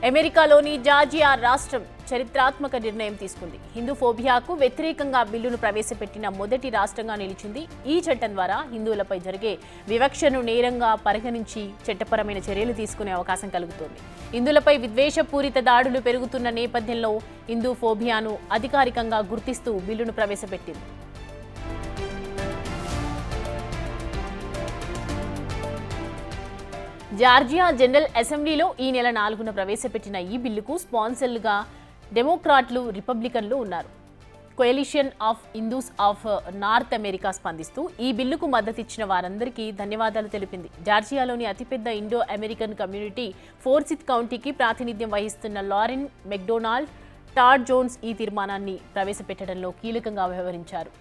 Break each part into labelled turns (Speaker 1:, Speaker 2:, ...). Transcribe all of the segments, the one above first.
Speaker 1: అమెరికాలోని జార్జియా రాష్ట్రం చరిత్రాత్మక నిర్ణయం తీసుకుంది. హిందూ ఫోబియాకు వ్యతిరేకంగా బిల్లును ప్రవేశపెట్టిన మొదటి రాష్ట్రంగా నిలిచింది. ఈ చట్టం ద్వారా హిందువులపై జరిగే వివక్షను నేరంగా పరిగణించి చట్టపరమైన చర్యలు తీసుకునే అవకాశం కలుగుతోంది. హిందువులపై విద్వేషపూరిత దాడులు పెరుగుతున్న నేపథ్యంలో హిందూ ఫోబియాను అధికారికంగా గుర్తిస్తూ బిల్లును ప్రవేశపెట్టింది. జార్జియా జనరల్ అసెంబ్లీలో ఈ నెల 4న ప్రవేశపెట్టిన ఈ బిల్లుకు స్పాన్సర్లుగా డెమోక్రాట్లు, రిపబ్లికన్లు ఉన్నారు. Coalition of Hindus of north America స్పందిస్తూ ఈ బిల్లుకు మద్దతిచ్చిన వారందరికీ ధన్యవాదాలు తెలిపింది. జార్జియాలోని అతిపెద్ద ఇండో అమెరికన్ కమ్యూనిటీ ఫోర్సిత్ కౌంటీకి ప్రాతినిధ్యం వహిస్తున్న లారెన్ మెక్డొనాల్డ్ టాడ్ జోన్స్ ఈ తీర్మానాన్ని ప్రవేశపెట్టడంలో కీలకంగా వ్యవహరించారు.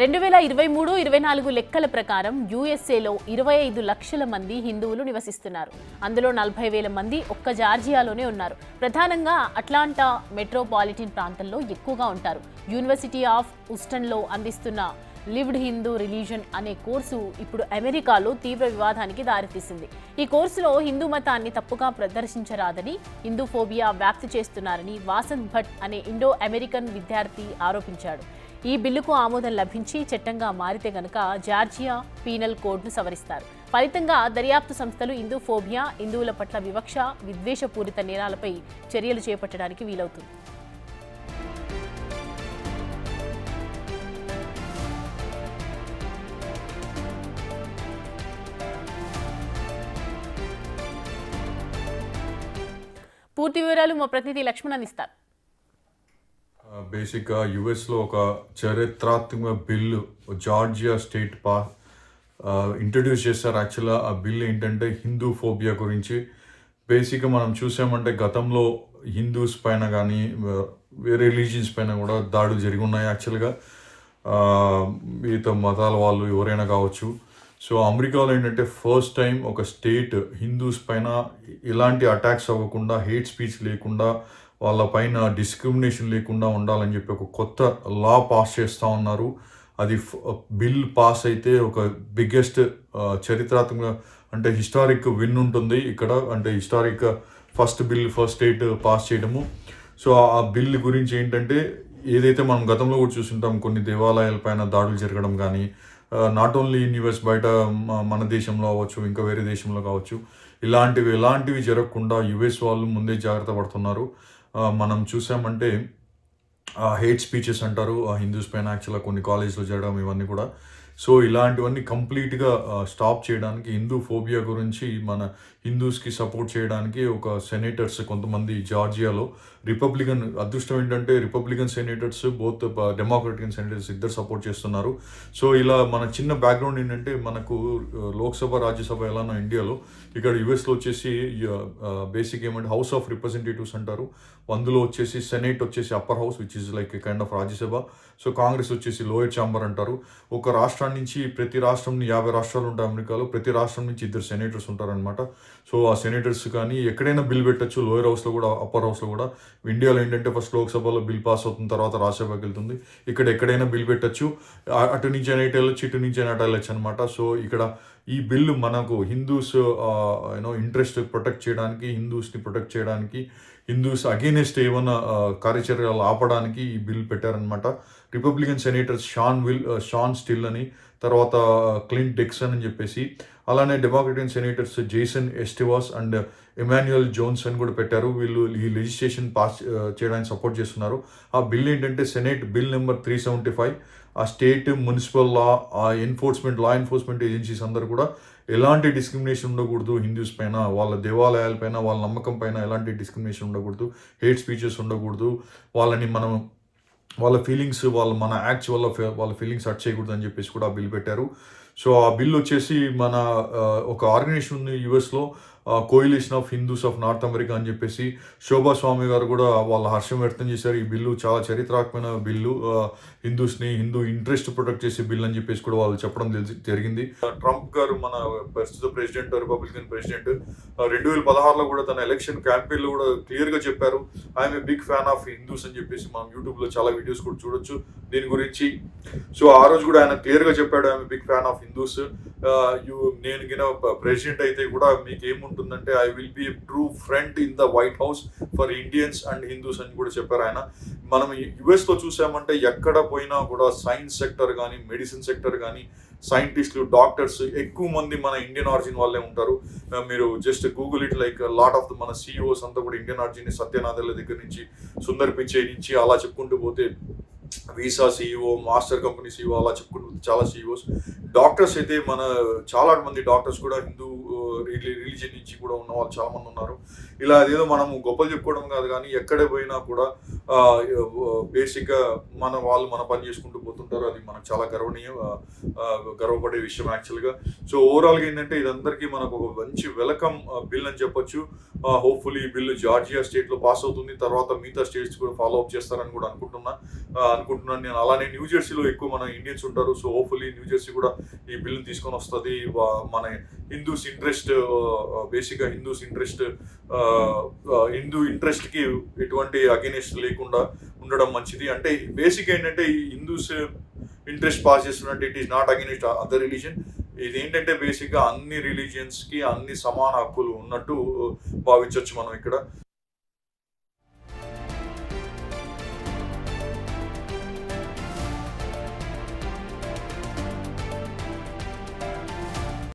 Speaker 1: 2023-24 లెక్కల ప్రకారం యుఎస్ఏలో 25 లక్షల మంది హిందువులు నివసిస్తున్నారు. అందులో 40,000 మంది ఒక్క జార్జియాలోనే ఉన్నారు. ప్రధానంగా అట్లాంటా మెట్రోపాలిటన్ ప్రాంతంలో ఎక్కువగా ఉంటారు. యూనివర్సిటీ ఆఫ్ హూస్టన్లో అందిస్తున్న లివ్డ్ హిందూ రిలీజన్ అనే కోర్సు ఇప్పుడు అమెరికాలో తీవ్ర వివాదానికి దారితీసింది. ఈ కోర్సులో హిందూ మతాన్ని తప్పుగా ప్రదర్శించరాదని, హిందూ ఫోబియా వ్యాప్తి చేస్తున్నారని వాసంత్ భట్ అనే ఇండో అమెరికన్ విద్యార్థి ఆరోపించాడు. ఈ బిల్లుకు ఆమోదం లభించి చట్టంగా మారితే గనుక జార్జియా పీనల్ కోడ్ను సవరిస్తారు. ఫలితంగా దర్యాప్తు సంస్థలు హిందూ ఫోబియా, హిందువుల పట్ల వివక్ష, విద్వేషపూరిత నేరాలపై చర్యలు చేపట్టడానికి వీలవుతుంది. పూర్తి వివరాలు మా ప్రతినిధి లక్ష్మణ్ అందిస్తారు.
Speaker 2: బేసిక్గా యుఎస్లో ఒక చరిత్రాత్మక బిల్లు జార్జియా స్టేట్ ఇంట్రడ్యూస్ చేస్తారు. యాక్చువల్గా ఆ బిల్ ఏంటంటే హిందూ ఫోబియా గురించి. బేసిక్గా మనం చూసామంటే గతంలో హిందూస్ పైన కానీ వేరే రిలీజియన్స్ పైన కూడా దాడులు జరిగి ఉన్నాయి. యాక్చువల్గా మిగతా మతాల వాళ్ళు ఎవరైనా కావచ్చు. సో అమెరికాలో ఏంటంటే ఫస్ట్ టైం ఒక స్టేట్ హిందూస్ పైన ఇలాంటి అటాక్స్ అవ్వకుండా, హేట్ స్పీచ్ లేకుండా, వాళ్ళ పైన డిస్క్రిమినేషన్ లేకుండా ఉండాలని చెప్పి ఒక కొత్త లా పాస్ చేస్తూ ఉన్నారు. అది బిల్ పాస్ అయితే ఒక బిగ్గెస్ట్ చరిత్రాత్మక అంటే హిస్టారిక్ విన్ ఉంటుంది ఇక్కడ. అంటే హిస్టారిక్ ఫస్ట్ స్టేట్ పాస్ చేయడము. సో ఆ బిల్ గురించి ఏంటంటే ఏదైతే మనం గతంలో కూడా చూస్తుంటాం, కొన్ని దేవాలయాల పైన దాడులు జరగడం కానీ, నాట్ ఓన్లీ ఇన్ యూఎస్, బయట మన దేశంలో అవ్వచ్చు, ఇంకా వేరే దేశంలో కావచ్చు, ఇలాంటివి జరగకుండా యుఎస్ వాళ్ళు ముందే జాగ్రత్త పడుతున్నారు. మనం చూసామంటే హేట్ స్పీచెస్ అంటారు హిందూస్ పైన యాక్చువల్గా కొన్ని కాలేజ్లో జరగడం, ఇవన్నీ కూడా. సో ఇలాంటివన్నీ కంప్లీట్గా స్టాప్ చేయడానికి, హిందూ ఫోబియా గురించి మన హిందూస్కి సపోర్ట్ చేయడానికి ఒక సెనేటర్స్ కొంతమంది జార్జియాలో రిపబ్లికన్, అదృష్టం ఏంటంటే Republican senators both democratic senators ఇద్దరు సపోర్ట్ చేస్తున్నారు. సో ఇలా మన చిన్న బ్యాక్గ్రౌండ్ ఏంటంటే మనకు లోక్సభ, రాజ్యసభ ఎలానో ఇండియాలో, ఇక్కడ యుఎస్లో వచ్చేసి బేసిక్ ఏమంటే హౌస్ ఆఫ్ రిప్రజెంటేటివ్స్ అంటారు. అందులో వచ్చేసి సెనేట్ వచ్చేసి upper house which is like kind of Rajya Sabha. So Congress వచ్చేసి లోయర్ ఛాంబర్ అంటారు. ఒక రాష్ట్రం నుంచి, ప్రతి రాష్ట్రం 50 రాష్ట్రాలు ఉంటాయి అమెరికాలో, ప్రతి రాష్ట్రం నుంచి 2 సెనేటర్స్ ఉంటారనమాట. సో ఆ సెనేటర్స్ కానీ ఎక్కడైనా బిల్ పెట్టచ్చు, లోయర్ హౌస్లో కూడా, అప్పర్ హౌస్లో కూడా. ఇండియాలో ఏంటంటే ఫస్ట్ లోక్సభలో బిల్ పాస్ అవుతుంది, తర్వాత రాజ్యసభకి వెళ్తుంది. ఇక్కడ ఎక్కడైనా బిల్ పెట్టచ్చు, అటు నుంచి అయినా ఇటు వెళ్ళొచ్చు, ఇటు నుంచి అయినా అటు వెళ్ళొచ్చు అనమాట. సో ఇక్కడ ఈ బిల్లు మనకు హిందూస్ ఇంట్రెస్ట్ ప్రొటెక్ట్ చేయడానికి, హిందూస్ని ప్రొటెక్ట్ చేయడానికి, హిందూస్ అగెయినెస్ట్ ఏమైనా కార్యాచర్యలు ఆపడానికి ఈ బిల్ పెట్టారనమాట. రిపబ్లికన్ సెనేటర్స్ షాన్ స్టిల్ అని, తర్వాత క్లింట్ డిక్సన్ అని చెప్పేసి, అలానే democratic senators Jason Estevez and Emmanuel Jones అని కూడా పెట్టారు. వీళ్ళు ఈ లెజిస్లేషన్ పాస్ చేయడానికి సపోర్ట్ చేస్తున్నారు. ఆ బిల్ ఏంటంటే సెనేట్ బిల్ నెంబర్ 375. ఆ state, municipal law enforcement agencies అందరూ కూడా ఎలాంటి డిస్క్రిమినేషన్ ఉండకూడదు హిందూస్ పైన, వాళ్ళ దేవాలయాల పైన, వాళ్ళ నమ్మకం పైన ఎలాంటి డిస్క్రిమినేషన్ ఉండకూడదు, హేట్ స్పీచెస్ ఉండకూడదు, వాళ్ళ ఫీలింగ్స్, మన యాక్ట్స్ వల్ల వాళ్ళ ఫీలింగ్స్ హర్ట్ చేయకూడదు అని చెప్పేసి కూడా ఆ బిల్ పెట్టారు. సో ఆ బిల్ వచ్చేసి మన ఒక ఆర్గనైజేషన్ ఉంది యుఎస్లో, coalition of Hindus of north America అని చెప్పేసి శోభా స్వామి గారు కూడా వాళ్ళ హర్షం వ్యక్తం చేశారు. ఈ బిల్లు చాలా చరిత్రాత్మకమైన బిల్లు, హిందూస్ని హిందూ ఇంట్రెస్ట్ ప్రొటెక్ట్ చేసే బిల్ అని చెప్పేసి కూడా వాళ్ళు చెప్పడం జరిగింది. ట్రంప్ గారు మన ప్రస్తుత ప్రెసిడెంట్, రిపబ్లికన్ ప్రెసిడెంట్, 2016లో కూడా తన ఎలక్షన్ క్యాంపెయిన్లో కూడా క్లియర్గా చెప్పారు I'm a big fan of Hindus అని చెప్పేసి. మనం యూట్యూబ్లో చాలా వీడియోస్ కూడా చూడొచ్చు దీని గురించి. సో ఆ రోజు కూడా ఆయన క్లియర్గా చెప్పాడు I'm a big fan of Hindus. నేను గిన ప్రెసిడెంట్ అయితే కూడా మీకు ఏముంటుందంటే I will be true friend in the White House for Indians and Hindus అని కూడా చెప్పారు ఆయన. మనం యుఎస్లో చూసామంటే ఎక్కడ పోయినా కూడా సైన్స్ సెక్టర్ కానీ, మెడిసిన్ సెక్టర్ కానీ, సైంటిస్టులు, డాక్టర్స్ ఎక్కువ మంది మన ఇండియన్ ఆరిజిన్ వాళ్ళే ఉంటారు. మీరు just Google it, like lot of the మన సిఇఓస్ అంతా కూడా ఇండియన్ ఆరిజిన్. సత్యనాథెల్ల దగ్గర నుంచి, సుందర్ పిచ్చై నుంచి అలా చెప్పుకుంటూ పోతే visa CEO, master company CEO, అలా చెప్పుకుంటూ చాలా సిఇఓస్. డాక్టర్స్ అయితే మన చాలా మంది డాక్టర్స్ కూడా హిందూ రిలీజియన్ నుంచి కూడా ఉన్న వాళ్ళు చాలా మంది ఉన్నారు. ఇలా అదేదో మనం గొప్పలు చెప్పుకోవడం కాదు కానీ ఎక్కడ పోయినా కూడా బేసిక్గా మన పని చేసుకుంటూ పోతుంటారు. అది మనకు చాలా గర్వపడే విషయం యాక్చువల్గా. సో ఓవరాల్గా ఏంటంటే ఇదందరికీ మనకు ఒక మంచి వెల్కమ్ బిల్ అని చెప్పొచ్చు. హోప్ఫుల్లీ ఈ బిల్లు జార్జియా స్టేట్లో పాస్ అవుతుంది, తర్వాత మిగతా స్టేట్స్ కూడా ఫాలో అప్ చేస్తారని కూడా అనుకుంటున్నాను నేను. అలానే న్యూ జెర్సీలో ఎక్కువ మన ఇండియన్స్ ఉంటారు. సో హోప్ఫుల్లీ న్యూ జెర్సీ కూడా ఈ బిల్లుని తీసుకొని వస్తుంది. మన హిందూస్ ఇంట్రెస్ట్, బేసిక్గా హిందూ ఇంట్రెస్ట్కి ఎటువంటి అగెనిస్ట్ లేకుండా ఉండడం మంచిది. అంటే బేసిక్ ఏంటంటే ఈ హిందూస్ ఇంట్రెస్ట్ పాస్ చేస్తున్నట్టు it is not against other religion. ఇదేంటంటే బేసిక్గా అన్ని రిలీజియన్స్కి అన్ని సమాన హక్కులు ఉన్నట్టు భావించవచ్చు మనం ఇక్కడ.